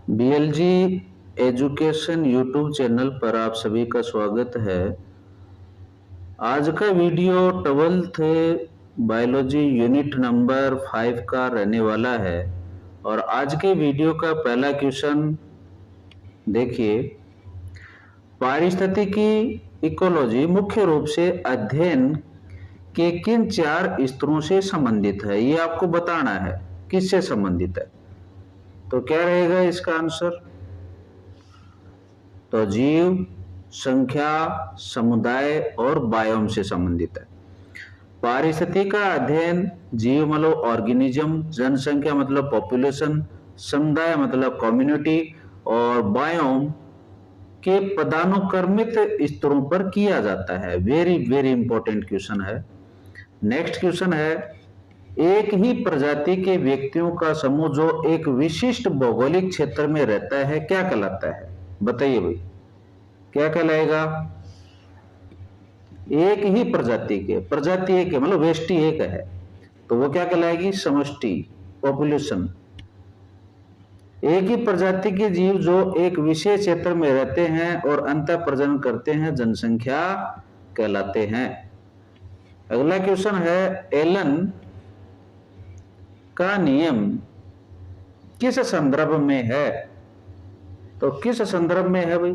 बीएलजी education YouTube channel पर आप सभी का स्वागत है। आज का video 12th biology unit number 5 का रहने वाला है और आज के वीडियो का पहला क्वेश्चन देखिए। पारिस्थितिकी इकोलॉजी मुख्य रूप से अध्ययन के किन 4 स्तरों से संबंधित है, ये आपको बताना है किससे संबंधित है। तो क्या रहेगा इसका आंसर? तो जीव, संख्या, समुदाय और बायोम से संबंधित है। पारिस्थितिकी का अध्ययन जीव मतलब ऑर्गेनिज्म, जनसंख्या मतलब पॉपुलेशन, समुदाय मतलब कम्युनिटी और बायोम के पदानुक्रमित स्तरों पर किया जाता है। वेरी वेरी इंपॉर्टेंट क्वेश्चन है। नेक्स्ट क्वेश्चन है, एक ही प्रजाति के व्यक्तियों का समूह जो एक विशिष्ट भौगोलिक क्षेत्र में रहता है क्या कहलाता है? बताइए भाई, क्या कहलाएगा? एक ही प्रजाति के, प्रजाति एक है मतलब वेष्टि एक है, तो वो क्या कहलाएगी? समष्टि, पॉपुलेशन। एक ही प्रजाति के जीव जो एक विशेष क्षेत्र में रहते हैं और अंतः प्रजनन करते हैं जनसंख्या कहलाते हैं। अगला क्वेश्चन है, एलन का नियम किस संदर्भ में है? तो किस संदर्भ में है भाई?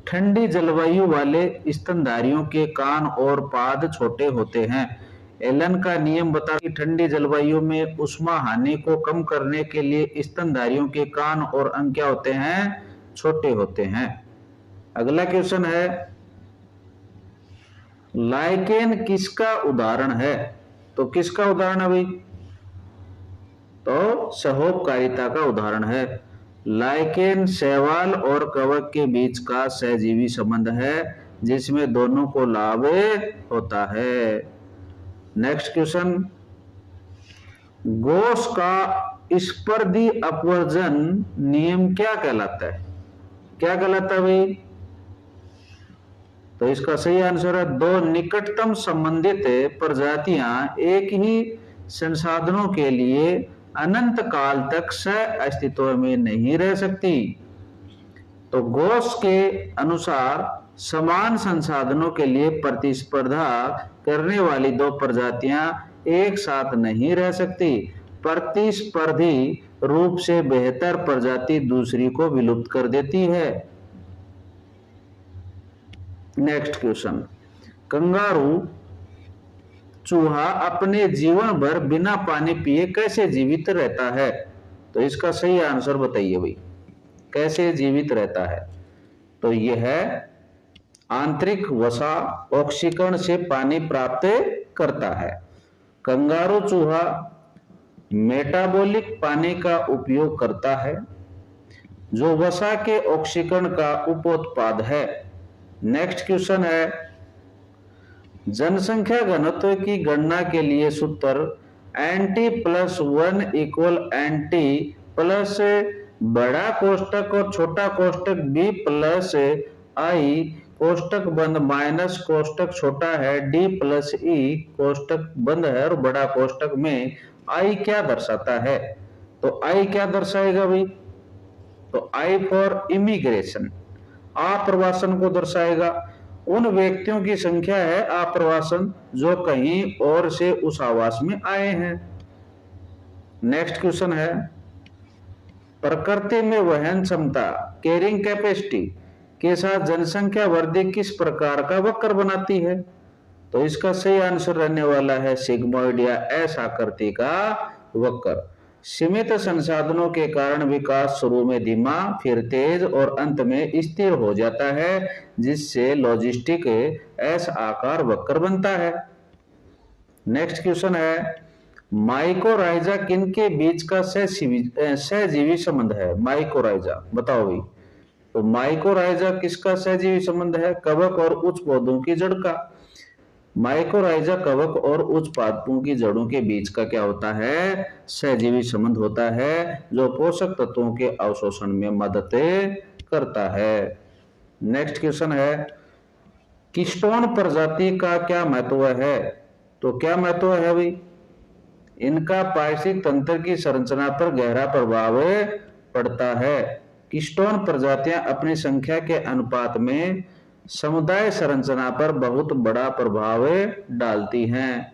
ठंडी जलवायु वाले स्तनधारियों के कान और पाद छोटे होते हैं। एलन का नियम बता कि ठंडी जलवायु में ऊष्मा हानि को कम करने के लिए स्तनधारियों के कान और अंग क्या होते हैं? छोटे होते हैं। अगला क्वेश्चन है, लाइकेन किसका उदाहरण है? तो किसका उदाहरण है भाई? तो सहोपकारिता का उदाहरण है। लाइकेन शैवाल और कवक के बीच का सहजीवी संबंध है जिसमें दोनों को लाभ होता है। नेक्स्ट क्वेश्चन, गोस का स्पर्धी अपवर्जन नियम क्या कहलाता है? क्या कहलाता है भाई? तो इसका सही आंसर है, दो निकटतम संबंधित प्रजातियां एक ही संसाधनों के लिए अनंत काल तक सह अस्तित्व में नहीं रह सकती। तो गोस के अनुसार समान संसाधनों के लिए प्रतिस्पर्धा करने वाली दो प्रजातियां एक साथ नहीं रह सकती। प्रतिस्पर्धी रूप से बेहतर प्रजाति दूसरी को विलुप्त कर देती है। नेक्स्ट क्वेश्चन, कंगारू चूहा अपने जीवन भर बिना पानी पिए कैसे जीवित रहता है? तो इसका सही आंसर बताइए भाई, कैसे जीवित रहता है? तो यह है आंतरिक वसा ऑक्सीकरण से पानी प्राप्त करता है। कंगारू चूहा मेटाबॉलिक पानी का उपयोग करता है जो वसा के ऑक्सीकरण का उपोत्पाद है। नेक्स्ट क्वेश्चन है, जनसंख्या घनत्व की गणना के लिए सूत्र NT plus 1 equal NT plus बड़ा कोष्टक और छोटा कोष्टक बी प्लस आई कोष्टक बंद माइनस कोष्टक छोटा है डी प्लस ई कोष्टक बंद है और बड़ा कोष्टक में आई क्या दर्शाता है? तो आई क्या दर्शाएगा भाई? तो आई फॉर इमिग्रेशन, आप्रवासन को दर्शाएगा। उन व्यक्तियों की संख्या है आप्रवासन जो कहीं और से उस आवास में आए हैं। नेक्स्ट क्वेश्चन है, प्रकृति में वहन क्षमता कैरिंग कैपेसिटी के साथ जनसंख्या वृद्धि किस प्रकार का वक्र बनाती है? तो इसका सही आंसर रहने वाला है सिग्मोइड या एस आकृति का वक्र। सीमित संसाधनों के कारण विकास शुरू में धीमा फिर तेज और अंत में स्थिर हो जाता है जिससे लॉजिस्टिक एस आकार वक्र बनता है। नेक्स्ट क्वेश्चन है, माइकोराइजा किन के बीच का सहजीवी संबंध है? माइकोराइजा बताओ भाई। तो माइकोराइजा किसका सहजीवी संबंध है? कवक और उच्च पौधों की जड़ का। माइकोराइजा कवक और उच्च पादपों की जड़ों के बीच का क्या होता है? सहजीवी संबंध होता है जो पोषक तत्वों के अवशोषण में मदद करता है। नेक्स्ट क्वेश्चन है, कीस्टोन प्रजाति का क्या महत्व है? तो क्या महत्व है भाई? इनका पारिस्थितिक तंत्र की संरचना पर गहरा प्रभाव पड़ता है। कीस्टोन प्रजातियां अपनी संख्या के अनुपात में समुदाय संरचना पर बहुत बड़ा प्रभाव डालती हैं।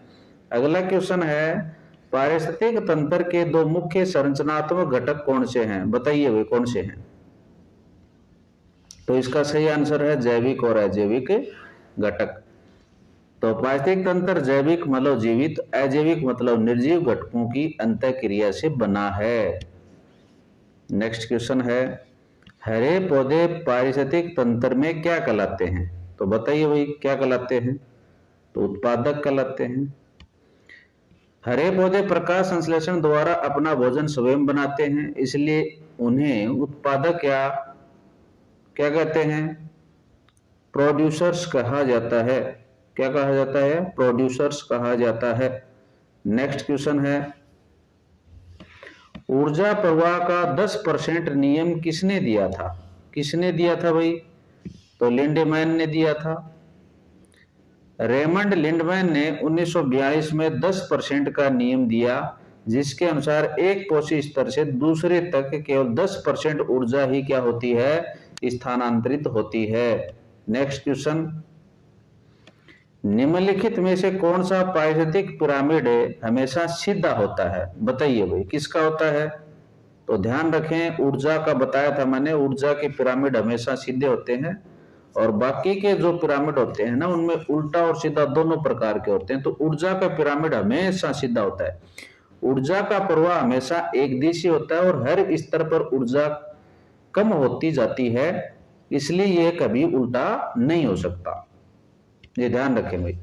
अगला क्वेश्चन है, पारिस्थितिक तंत्र के दो मुख्य संरचनात्मक घटक कौन से हैं? बताइए वे कौन से हैं? तो इसका सही आंसर है जैविक और अजैविक घटक। तो पारिस्थितिक तंत्र जैविक मतलब जीवित, अजैविक मतलब निर्जीव घटकों की अंतःक्रिया से बना है। नेक्स्ट क्वेश्चन है, हरे पौधे पारिस्थितिक तंत्र में क्या कहलाते हैं? तो बताइए भाई क्या कहलाते हैं? तो उत्पादक कहलाते हैं। हरे पौधे प्रकाश संश्लेषण द्वारा अपना भोजन स्वयं बनाते हैं, इसलिए उन्हें उत्पादक या क्या कहते हैं? प्रोड्यूसर्स कहा जाता है। क्या कहा जाता है? प्रोड्यूसर्स कहा जाता है। नेक्स्ट क्वेश्चन है, ऊर्जा प्रवाह का 10% नियम किसने दिया था? किसने दिया था भाई? तो लिंडमैन ने दिया था। रेमंड लिंडमैन ने 1942 में 10% का नियम दिया, जिसके अनुसार एक पोषी स्तर से दूसरे तक केवल 10% ऊर्जा ही क्या होती है? स्थानांतरित होती है। नेक्स्ट क्वेश्चन, निम्नलिखित में से कौन सा पारिस्थितिक पिरामिड हमेशा सीधा होता है? बताइए भाई किसका होता है? तो ध्यान रखें, ऊर्जा का बताया था मैंने, ऊर्जा के पिरामिड हमेशा सीधे होते हैं और बाकी के जो पिरामिड होते हैं ना उनमें उल्टा और सीधा दोनों प्रकार के होते हैं। तो ऊर्जा का पिरामिड हमेशा सीधा होता है। ऊर्जा का प्रवाह हमेशा एक दिशी होता है और हर स्तर पर ऊर्जा कम होती जाती है, इसलिए यह कभी उल्टा नहीं हो सकता, ये ध्यान रखें भाई।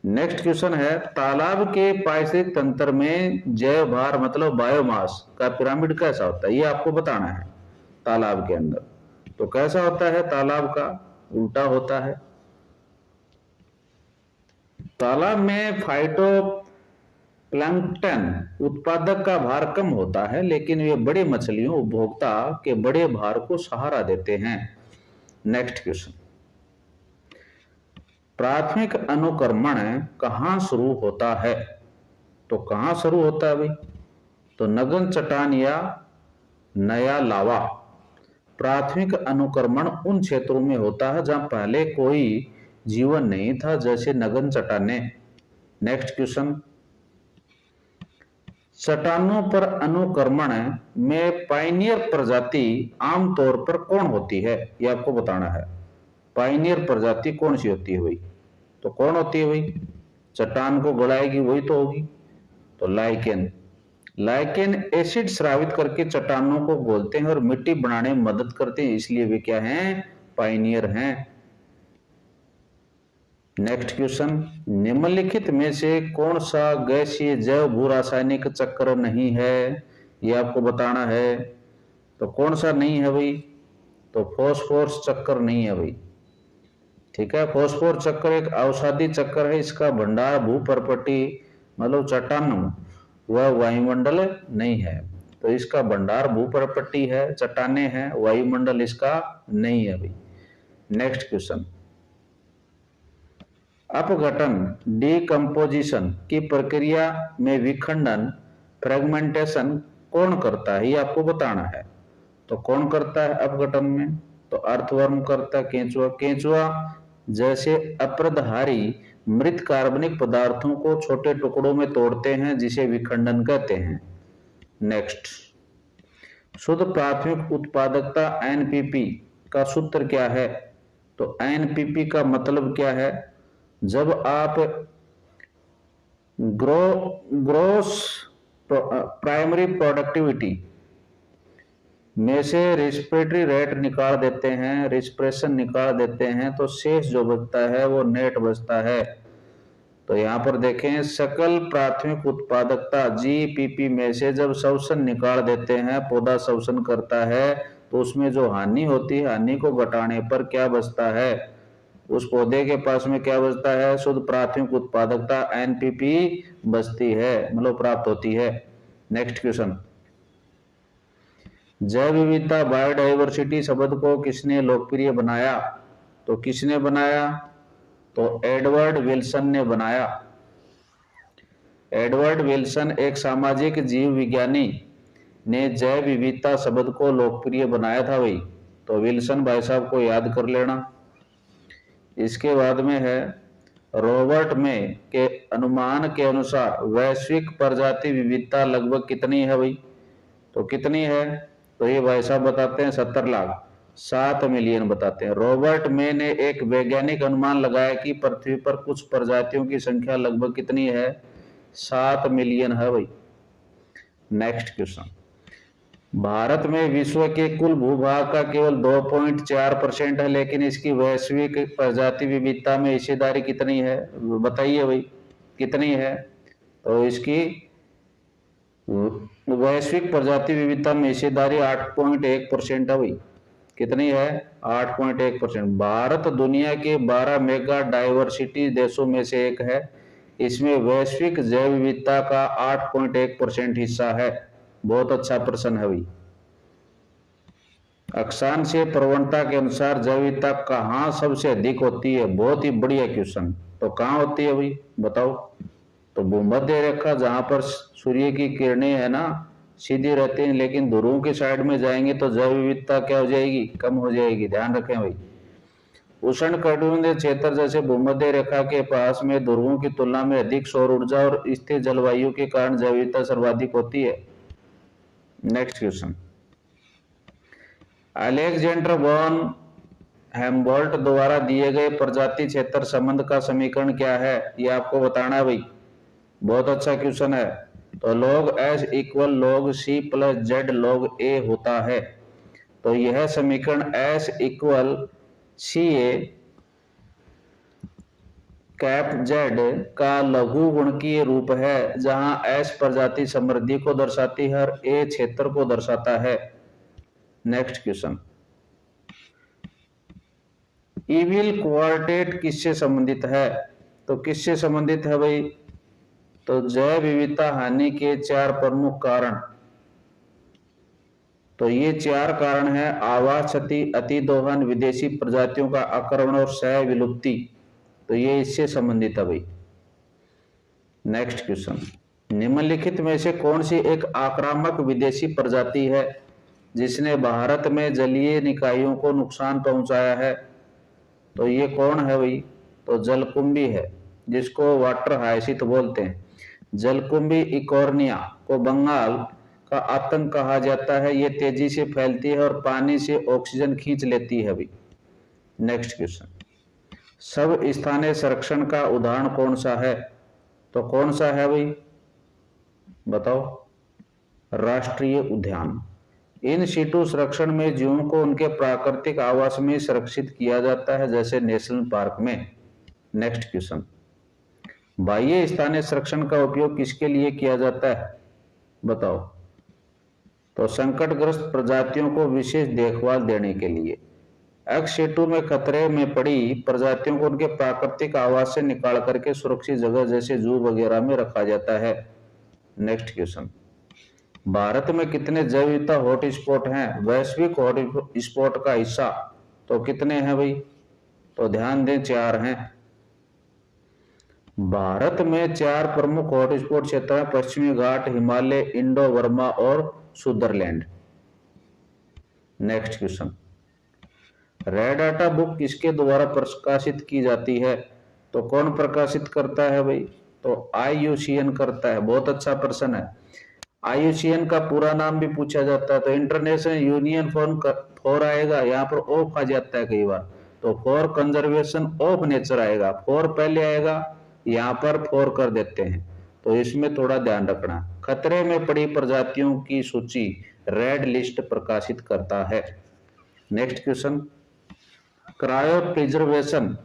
नेक्स्ट क्वेश्चन है, तालाब के पारिस्थितिक तंत्र में जैव भार मतलब बायोमास का पिरामिड कैसा होता है? ये आपको बताना है। तालाब के अंदर तो कैसा होता है? तालाब का उल्टा होता है। तालाब में फाइटो प्लैंकटन उत्पादक का भार कम होता है, लेकिन वे बड़े मछलियों उपभोक्ता के बड़े भार को सहारा देते हैं। नेक्स्ट क्वेश्चन, प्राथमिक अनुक्रमण कहाँ शुरू होता है? तो कहाँ शुरू होता है भाई? तो नग्न चट्टान या नया लावा। प्राथमिक अनुक्रमण उन क्षेत्रों में होता है जहां पहले कोई जीवन नहीं था, जैसे नग्न चट्टाने। नेक्स्ट क्वेश्चन, चट्टानों पर अनुक्रमण में पाइनियर प्रजाति आमतौर पर कौन होती है? ये आपको बताना है। पाइनियर प्रजाति कौन सी होती है भाई? तो कौन होती है भाई? चट्टान को गलाएगी वही तो होगी। तो लाइकेन। लाइकेन एसिड स्रावित करके चट्टानों को घोलते हैं और मिट्टी बनाने में मदद करते हैं, इसलिए वे क्या हैं? पाइनियर हैं। नेक्स्ट क्वेश्चन, निम्नलिखित में से कौन सा गैसीय जैव भू रासायनिक चक्र नहीं है? ये आपको बताना है। तो कौन सा नहीं है भाई? तो फॉस्फोरस चक्र नहीं है भाई। ठीक है, फॉस्फोर चक्र एक औषधि चक्र है, इसका भंडार भूपर्पटी मतलब चट्टान वह वायुमंडल नहीं है। तो इसका भंडार भूपर्पटी है, चट्टाने हैं, वायुमंडल इसका नहीं है भाई। नेक्स्ट क्वेश्चन, अपघटन डिकम्पोजिशन की प्रक्रिया में विखंडन फ्रेगमेंटेशन कौन करता है? ये आपको बताना है। तो कौन करता है अपघटन में? तो अर्थवर्म करता है, केंचुआ। केंचुआ जैसे अपृदहारी मृत कार्बनिक पदार्थों को छोटे टुकड़ों में तोड़ते हैं, जिसे विखंडन कहते हैं। नेक्स्ट, शुद्ध प्राथमिक उत्पादकता एनपीपी का सूत्र क्या है? तो एनपीपी का मतलब क्या है? जब आप ग्रोस प्राइमरी प्रोडक्टिविटी में से रेस्पिरेटरी रेट निकाल देते हैं, रेस्पिरेशन निकाल देते हैं, तो शेष जो बचता है वो नेट बचता है। तो यहाँ पर देखें, सकल प्राथमिक उत्पादकता जीपीपी में से जब शोषण निकाल देते हैं, पौधा शोषण करता है, तो उसमें जो हानि होती है, हानि को घटाने पर क्या बचता है? उस पौधे के पास में क्या बचता है? शुद्ध प्राथमिक उत्पादकता एनपीपी बचती है, मतलब प्राप्त होती है। नेक्स्ट क्वेश्चन, जैव विविधता बायोडाइवर्सिटी शब्द को किसने लोकप्रिय बनाया? तो किसने बनाया? तो एडवर्ड विल्सन ने बनाया। एडवर्ड विल्सन एक सामाजिक जीव विज्ञानी ने जैव विविधता शब्द को लोकप्रिय बनाया था भाई? तो विल्सन भाई साहब को याद कर लेना। इसके बाद में है रॉबर्ट मे के अनुमान के अनुसार वैश्विक प्रजाति विविधता लगभग कितनी है भाई? तो कितनी है? तो ये भाई साहब बताते हैं 70 लाख, 7 मिलियन बताते हैं। रॉबर्ट मे ने एक वैज्ञानिक अनुमान लगाया कि पृथ्वी पर कुछ प्रजातियों की संख्या लगभग कितनी है? 7 मिलियन है भाई। नेक्स्ट क्वेश्चन, भारत में विश्व के कुल भूभाग का केवल 2.4% है, लेकिन इसकी वैश्विक प्रजाति विविधता में हिस्सेदारी कितनी है? बताइए भाई कितनी है? तो इसकी वैश्विक प्रजाति विविधता में हिस्सेदारी 8.1% है भाई। कितनी है? 8.1%। भारत दुनिया के 12 मेगा डाइवर्सिटी देशों में से एक है। इसमें वैश्विक जैव विविधता का 8.1% हिस्सा है। बहुत अच्छा प्रश्न है भाई। अक्षांशीय प्रवणता के अनुसार जैव विविधता कहाँ सबसे अधिक होती है? बहुत ही बढ़िया क्वेश्चन। तो कहाँ होती है भाई बताओ? तो भूमध्य रेखा, जहां पर सूर्य की किरणें है ना सीधी रहती हैं, लेकिन ध्रुवों की साइड में जाएंगे तो जैव विविधता क्या हो जाएगी? कम हो जाएगी। ध्यान रखें भाई। उष्णकटिबंधीय क्षेत्र जैसे भूमध्य रेखा के पास में ध्रुवों की तुलना में अधिक सौर ऊर्जा और स्थिर जलवायु के कारण जैव विविधता सर्वाधिक होती है। नेक्स्ट क्वेश्चन, अलेक्जेंडर वॉन हेम्बोल्ट द्वारा दिए गए प्रजाति क्षेत्र संबंध का समीकरण क्या है? ये आपको बताना है भाई। बहुत अच्छा क्वेश्चन है। तो log s equal log c plus Z log a होता है। तो यह समीकरण s equal C A cap Z का लघु गुणकीय रूप है, जहां s प्रजाति समृद्धि को दर्शाती है और a क्षेत्र को दर्शाता है। नेक्स्ट क्वेश्चन, इविल क्वार्टेट किससे संबंधित है? तो किससे संबंधित है भाई? तो जैव विविधता हानि के 4 प्रमुख कारण। तो ये 4 कारण है: आवास क्षति, अतिदोहन, विदेशी प्रजातियों का आक्रमण और सह विलुप्ति। तो ये इससे संबंधित है भाई। नेक्स्ट क्वेश्चन, निम्नलिखित में से कौन सी एक आक्रामक विदेशी प्रजाति है जिसने भारत में जलीय निकायों को नुकसान पहुंचाया है? तो ये कौन है भाई? तो जलकुंभी है, जिसको वाटर हाइसिंथ बोलते हैं। जलकुंभी इकोर्निया को बंगाल का आतंक कहा जाता है। ये तेजी से फैलती है और पानी से ऑक्सीजन खींच लेती है भाई। नेक्स्ट क्वेश्चन, सब स्थानीय संरक्षण का उदाहरण कौन सा है? तो कौन सा है भाई बताओ? राष्ट्रीय उद्यान। इन सीटू संरक्षण में जीवों को उनके प्राकृतिक आवास में संरक्षित किया जाता है, जैसे नेशनल पार्क में। नेक्स्ट क्वेश्चन, बाह्य स्थानीय संरक्षण का उपयोग किसके लिए किया जाता है? बताओ। तो संकटग्रस्त प्रजातियों को विशेष देखभाल देने के लिए। एक्स सीटू में खतरे में पड़ी प्रजातियों को उनके प्राकृतिक आवास से निकाल करके सुरक्षित जगह जैसे जू वगैरह में रखा जाता है। नेक्स्ट क्वेश्चन, भारत में कितने जैव विविधता हॉटस्पॉट हैं? वैश्विक हॉटस्पॉट का हिस्सा तो कितने हैं भाई? तो ध्यान दें 4 हैं। भारत में 4 प्रमुख हॉटस्पॉट क्षेत्र हैं: पश्चिमी घाट, हिमालय, इंडो बर्मा और Sutherland. Next question, red data book किसके द्वारा प्रकाशित की जाती है? तो कौन प्रकाशित करता है भाई? तो IUCN करता है। बहुत अच्छा प्रश्न है। IUCN का पूरा नाम भी पूछा जाता है। तो इंटरनेशनल यूनियन फॉर आएगा, यहाँ पर ऑफ आ जाता है कई बार, तो फॉर कंजर्वेशन ऑफ नेचर आएगा। फॉर पहले आएगा, यहाँ पर फॉर कर देते हैं, तो इसमें थोड़ा ध्यान रखना। खतरे में पड़ी प्रजातियों की सूची रेड लिस्ट प्रकाशित करता है। नेक्स्ट क्वेश्चन, क्रायो प्रिजर्वेशन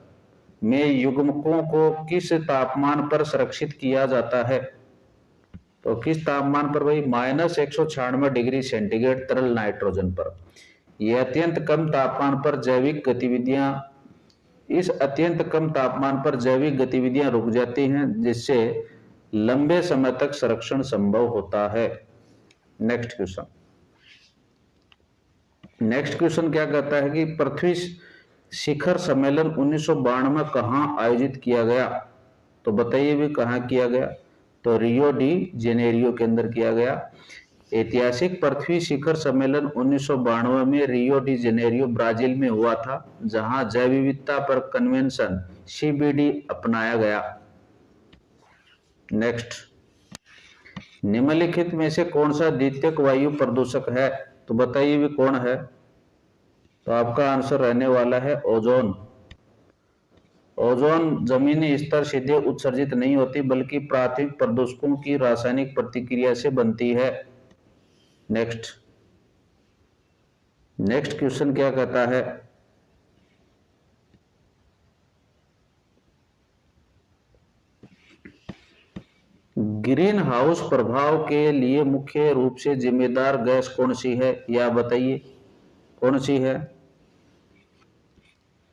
में युग्मकों को किस तापमान पर संरक्षित किया जाता है? तो किस तापमान पर भाई? -196 डिग्री सेंटीग्रेड तरल नाइट्रोजन पर। यह अत्यंत कम तापमान पर जैविक गतिविधियां रुक जाती हैं, जिससे लंबे समय तक संरक्षण संभव होता है। नेक्स्ट क्वेश्चन क्या कहता है कि पृथ्वी शिखर सम्मेलन 1992 में कहां आयोजित किया गया? तो बताइए भी कहां किया गया? तो रियो डी जेनेरियो के अंदर किया गया। ऐतिहासिक पृथ्वी शिखर सम्मेलन 1992 में रियो डी जेनेरियो ब्राजील में हुआ था, जहां जैव विविधता पर कन्वेंशन सीबीडी अपनाया गया। नेक्स्ट, निम्नलिखित में से कौन सा द्वितीयक वायु प्रदूषक है? तो बताइए भी कौन है? तो आपका आंसर रहने वाला है ओजोन। ओजोन जमीनी स्तर सीधे उत्सर्जित नहीं होती, बल्कि प्राथमिक प्रदूषकों की रासायनिक प्रतिक्रिया से बनती है। नेक्स्ट क्वेश्चन क्या कहता है? ग्रीन हाउस प्रभाव के लिए मुख्य रूप से जिम्मेदार गैस कौन सी है? या बताइए कौन सी है?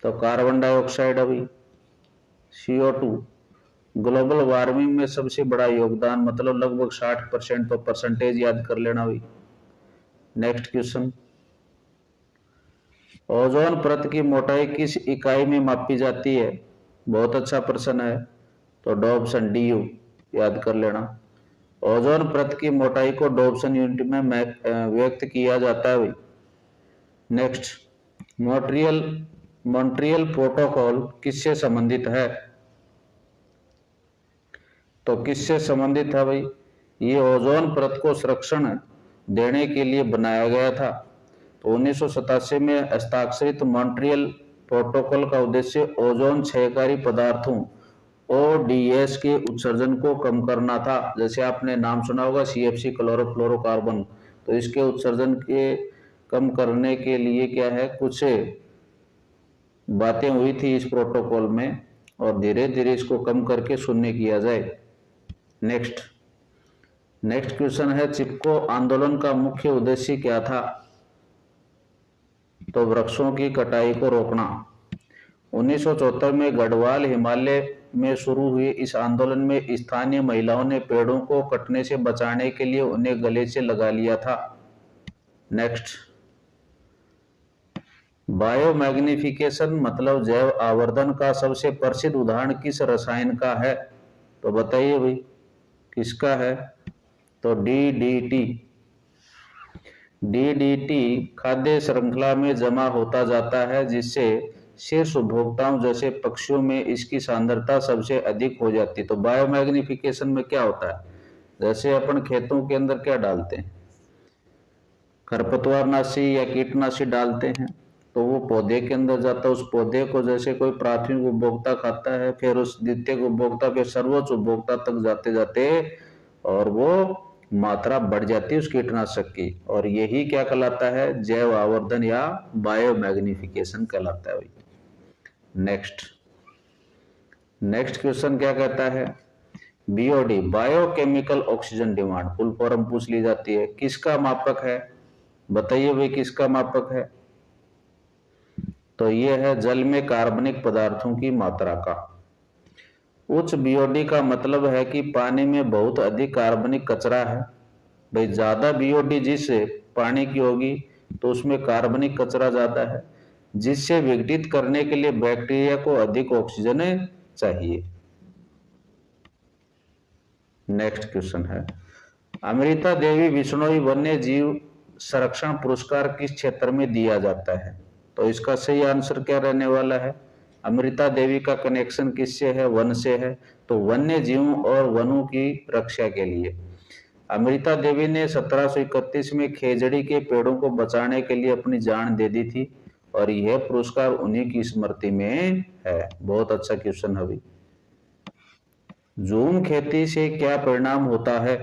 तो कार्बन डाइऑक्साइड। अभी CO2 ग्लोबल वार्मिंग में सबसे बड़ा योगदान, मतलब लगभग 60%। तो परसेंटेज याद कर लेना भाई। नेक्स्ट क्वेश्चन, ओजोन परत की मोटाई किस इकाई में मापी जाती है? बहुत अच्छा प्रश्न है। तो डॉब्सन, DU याद कर लेना। ओजोन परत की मोटाई को डॉब्सन यूनिट में व्यक्त किया जाता है भाई। नेक्स्ट, मॉन्ट्रियल प्रोटोकॉल किससे संबंधित है? तो किससे संबंधित है भाई? ये ओजोन परत को संरक्षण देने के लिए बनाया गया था। तो 1987 में हस्ताक्षरित मॉन्ट्रियल प्रोटोकॉल का उद्देश्य ओजोन क्षयकारी पदार्थों ODS के उत्सर्जन को कम करना था। जैसे आपने नाम सुना होगा CFC, क्लोरोफ्लोरोकार्बन। तो इसके उत्सर्जन के कम करने के लिए क्या है, कुछ बातें हुई थी इस प्रोटोकॉल में, और धीरे धीरे इसको कम करके शून्य किया जाए। नेक्स्ट क्वेश्चन है, चिपको आंदोलन का मुख्य उद्देश्य क्या था? तो वृक्षों की कटाई को रोकना। 1974 में गढ़वाल हिमालय में शुरू हुए इस आंदोलन में स्थानीय महिलाओं ने पेड़ों को कटने से बचाने के लिए उन्हें गले से लगा लिया था। नेक्स्ट, बायोमैग्निफिकेशन मतलब जैव आवर्धन का सबसे प्रसिद्ध उदाहरण किस रसायन का है? तो बताइए भाई किसका है? तो DDT खाद्य श्रृंखला में जमा होता जाता है, जिससे शीर्ष उपभोक्ताओं जैसे पक्षियों में इसकी सांद्रता सबसे अधिक हो जाती है। तो बायोमैग्निफिकेशन में क्या होता है, जैसे अपन खेतों के अंदर क्या डालते हैं, खरपतवारनाशी या कीटनाशी डालते हैं, तो वो पौधे के अंदर जाता है। उस पौधे को जैसे कोई प्राथमिक उपभोक्ता खाता है, फिर उस द्वितीयक उपभोक्ता, फिर सर्वोच्च उपभोक्ता तक जाते जाते और वो मात्रा बढ़ जाती है उस कीटनाशक की, और यही क्या कहलाता है? जैव आवर्धन या बायोमैग्निफिकेशन कहलाता है। नेक्स्ट क्वेश्चन क्या कहता है? BOD biochemical oxygen demand full form पूछ ली जाती है, किसका मापक है? बताइए भाई किसका मापक है? तो ये है जल में कार्बनिक पदार्थों की मात्रा का। उच्च BOD का मतलब है कि पानी में बहुत अधिक कार्बनिक कचरा है। भाई ज्यादा BOD जिस पानी की होगी तो उसमें कार्बनिक कचरा ज्यादा है, जिससे विघटित करने के लिए बैक्टीरिया को अधिक ऑक्सीजन चाहिए। नेक्स्ट क्वेश्चन है, अमृता देवी बिश्नोई वन्य जीव संरक्षण पुरस्कार किस क्षेत्र में दिया जाता है? तो इसका सही आंसर क्या रहने वाला है? अमृता देवी का कनेक्शन किससे है? वन से है। तो वन्य जीवों और वनों की रक्षा के लिए अमृता देवी ने 1731 में खेजड़ी के पेड़ों को बचाने के लिए अपनी जान दे दी थी, और यह पुरस्कार उन्हीं की स्मृति में है। बहुत अच्छा क्वेश्चन है भाई। झूम खेती से क्या परिणाम होता है?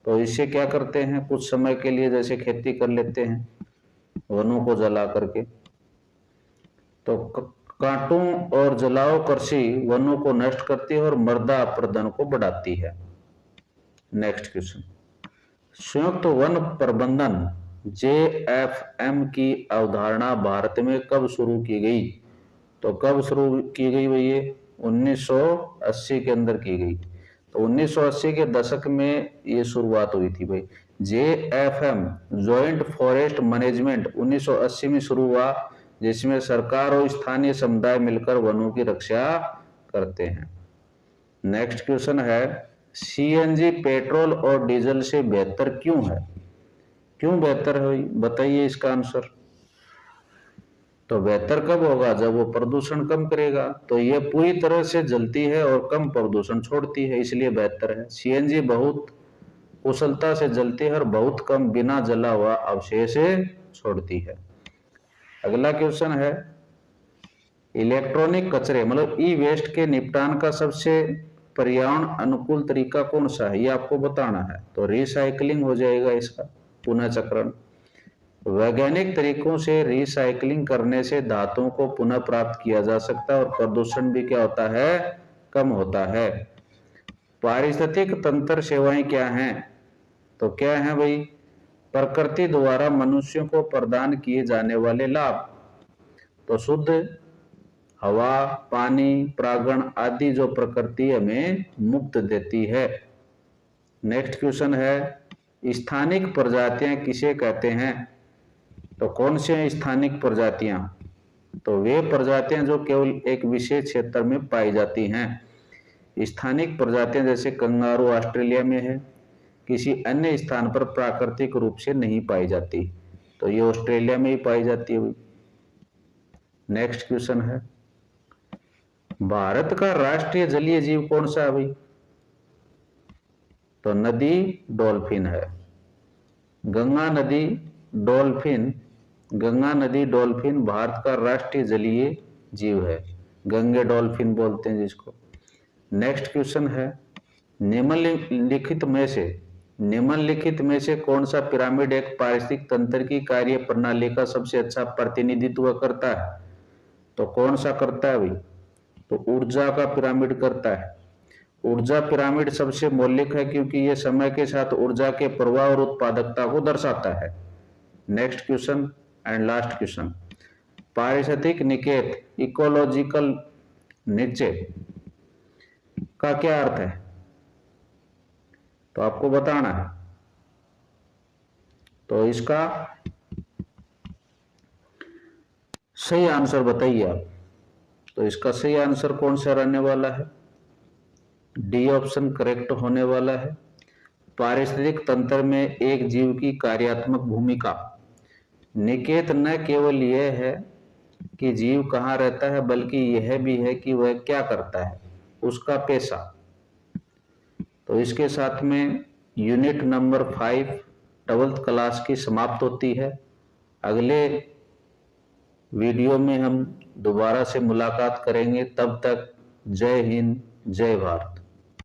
तो इससे क्या करते हैं, कुछ समय के लिए जैसे खेती कर लेते हैं वनों को जला करके, तो कांटों और जलाओ कृषि वनों को नष्ट करती है और मृदा अपरदन को बढ़ाती है। नेक्स्ट क्वेश्चन, संयुक्त वन प्रबंधन JFM की अवधारणा भारत में कब शुरू की गई? तो कब शुरू की गई भैया? 1980 के अंदर की गई। तो 1980 के दशक में ये शुरुआत हुई थी भाई। JFM जॉइंट फॉरेस्ट मैनेजमेंट 1980 में शुरू हुआ, जिसमें सरकार और स्थानीय समुदाय मिलकर वनों की रक्षा करते हैं। नेक्स्ट क्वेश्चन है, सीएनजी पेट्रोल और डीजल से बेहतर क्यों है? क्यों बेहतर है, बताइए इसका आंसर। तो बेहतर कब होगा? जब वो प्रदूषण कम करेगा। तो ये पूरी तरह से जलती है और कम प्रदूषण छोड़ती है, इसलिए बेहतर है। सीएनजी बहुत कुशलता से जलती है और बहुत कम बिना जला हुआ अवशेष छोड़ती है। अगला क्वेश्चन है, इलेक्ट्रॉनिक कचरे मतलब ई वेस्ट के निपटान का सबसे पर्यावरण अनुकूल तरीका कौन सा है? ये आपको बताना है। तो रिसाइकलिंग हो जाएगा इसका, पुनः चक्रण। वैज्ञानिक तरीकों से रिसाइकलिंग करने से धातुओं को पुनः प्राप्त किया जा सकता है और प्रदूषण भी क्या होता है? कम होता है। पारिस्थितिक तंत्र सेवाएं क्या हैं? तो क्या है भाई? प्रकृति द्वारा मनुष्यों को प्रदान किए जाने वाले लाभ। तो शुद्ध हवा, पानी, प्रांगण आदि जो प्रकृति हमें मुक्त देती है। नेक्स्ट क्वेश्चन है, स्थानिक प्रजातियां किसे कहते हैं? तो कौन से स्थानिक प्रजातियां? तो वे प्रजातियां जो केवल एक विशेष क्षेत्र में पाई जाती हैं। स्थानिक प्रजातियां जैसे कंगारू ऑस्ट्रेलिया में है, किसी अन्य स्थान पर प्राकृतिक रूप से नहीं पाई जाती, तो ये ऑस्ट्रेलिया में ही पाई जाती है। नेक्स्ट क्वेश्चन है, भारत का राष्ट्रीय जलीय जीव कौन सा है भाई? तो नदी डॉल्फिन है। गंगा नदी डॉल्फिन भारत का राष्ट्रीय जलीय जीव है। गंगे डॉल्फिन बोलते हैं जिसको। नेक्स्ट क्वेश्चन है, निम्नलिखित में से कौन सा पिरामिड एक पारिस्थितिक तंत्र की कार्य प्रणाली का सबसे अच्छा प्रतिनिधित्व करता है? तो कौन सा करता है भाई? तो ऊर्जा का पिरामिड करता है। ऊर्जा पिरामिड सबसे मौलिक है क्योंकि यह समय के साथ ऊर्जा के प्रवाह और उत्पादकता को दर्शाता है। Next question and last question, पारिस्थितिक निकेत इकोलॉजिकल नीचे का क्या अर्थ है? तो आपको बताना है। तो इसका सही आंसर बताइए आप। तो इसका सही आंसर कौन सा रहने वाला है? डी ऑप्शन करेक्ट होने वाला है। पारिस्थितिक तंत्र में एक जीव की कार्यात्मक भूमिका। निकेत न केवल यह है कि जीव कहाँ रहता है, बल्कि यह भी है कि वह क्या करता है, उसका पेशा। तो इसके साथ में यूनिट नंबर 5 12th क्लास की समाप्त होती है। अगले वीडियो में हम दोबारा से मुलाकात करेंगे। तब तक जय हिंद, जय भारत।